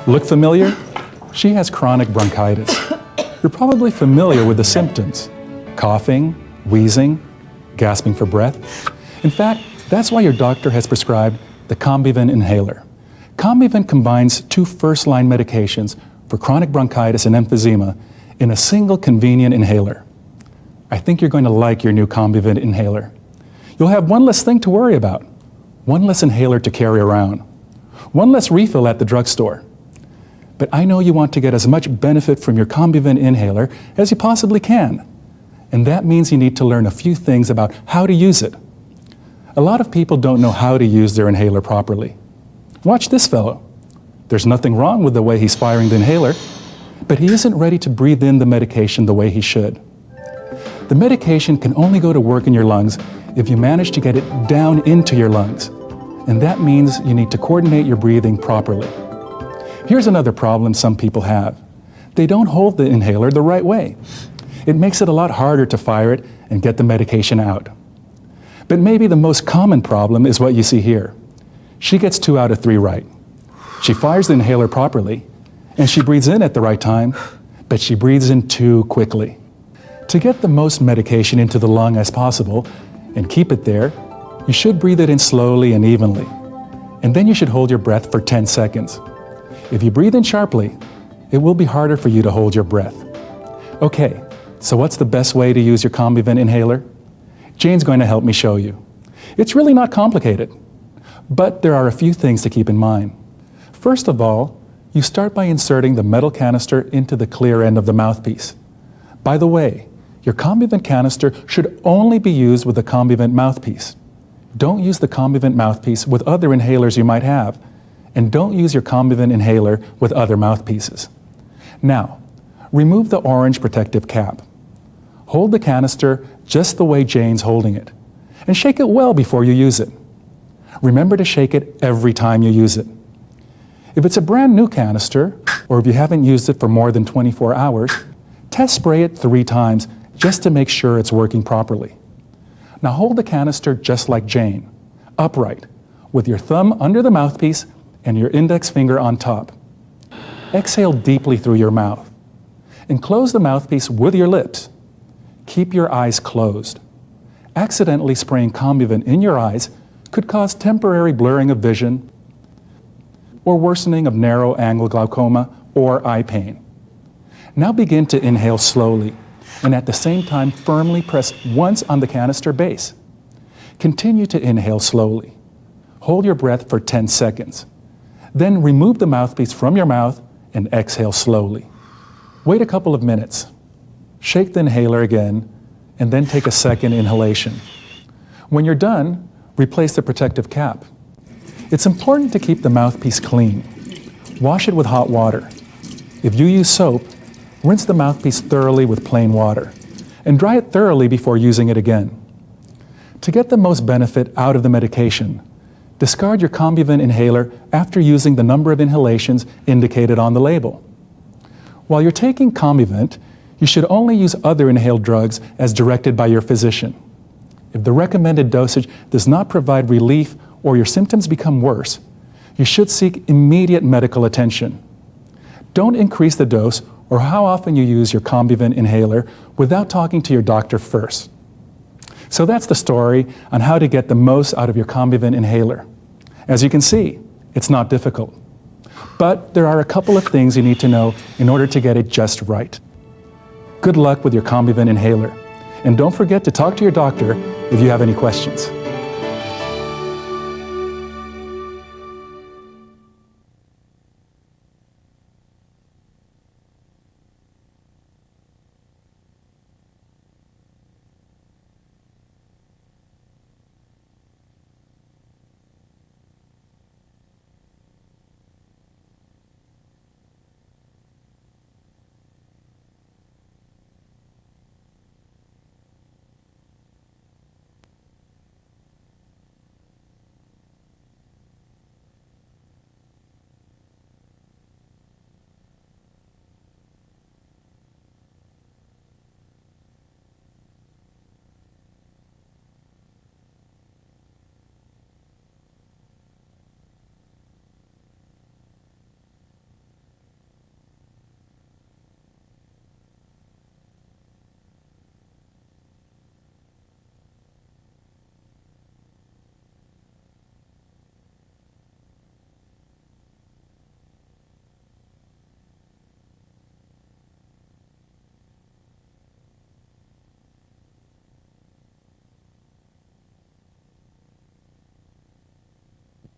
Look familiar? She has chronic bronchitis. You're probably familiar with the symptoms: coughing, wheezing, gasping for breath. In fact, that's why your doctor has prescribed the Combivent inhaler. Combivent combines two first-line medications for chronic bronchitis and emphysema in a single convenient inhaler. I think you're going to like your new Combivent inhaler. You'll have one less thing to worry about, one less inhaler to carry around, one less refill at the drugstore. But I know you want to get as much benefit from your Combivent inhaler as you possibly can. And that means you need to learn a few things about how to use it. A lot of people don't know how to use their inhaler properly. Watch this fellow. There's nothing wrong with the way he's firing the inhaler, but he isn't ready to breathe in the medication the way he should. The medication can only go to work in your lungs if you manage to get it down into your lungs. And that means you need to coordinate your breathing properly. Here's another problem some people have. They don't hold the inhaler the right way. It makes it a lot harder to fire it and get the medication out. But maybe the most common problem is what you see here. She gets 2 out of 3 right. She fires the inhaler properly, and she breathes in at the right time, but she breathes in too quickly. To get the most medication into the lung as possible and keep it there, you should breathe it in slowly and evenly. And then you should hold your breath for 10 seconds. If you breathe in sharply, it will be harder for you to hold your breath. Okay, so what's the best way to use your Combivent inhaler? Jane's going to help me show you. It's really not complicated, but there are a few things to keep in mind. First of all, you start by inserting the metal canister into the clear end of the mouthpiece. By the way, your Combivent canister should only be used with the Combivent mouthpiece. Don't use the Combivent mouthpiece with other inhalers you might have, and don't use your Combivent inhaler with other mouthpieces. Now, remove the orange protective cap. Hold the canister just the way Jane's holding it, and shake it well before you use it. Remember to shake it every time you use it. If it's a brand new canister, or if you haven't used it for more than 24 hours, test spray it 3 times just to make sure it's working properly. Now hold the canister just like Jane, upright, with your thumb under the mouthpiece and your index finger on top. Exhale deeply through your mouth, and close the mouthpiece with your lips. Keep your eyes closed. Accidentally spraying Combivent in your eyes could cause temporary blurring of vision or worsening of narrow-angle glaucoma or eye pain. Now begin to inhale slowly, and at the same time firmly press once on the canister base. Continue to inhale slowly. Hold your breath for 10 seconds. Then remove the mouthpiece from your mouth and exhale slowly. Wait a couple of minutes. Shake the inhaler again, and then take a second inhalation. When you're done, replace the protective cap. It's important to keep the mouthpiece clean. Wash it with hot water. If you use soap, rinse the mouthpiece thoroughly with plain water, and dry it thoroughly before using it again. To get the most benefit out of the medication, discard your Combivent inhaler after using the number of inhalations indicated on the label. While you're taking Combivent, you should only use other inhaled drugs as directed by your physician. If the recommended dosage does not provide relief or your symptoms become worse, you should seek immediate medical attention. Don't increase the dose or how often you use your Combivent inhaler without talking to your doctor first. So that's the story on how to get the most out of your Combivent inhaler. As you can see, it's not difficult. But there are a couple of things you need to know in order to get it just right. Good luck with your Combivent inhaler. And don't forget to talk to your doctor if you have any questions.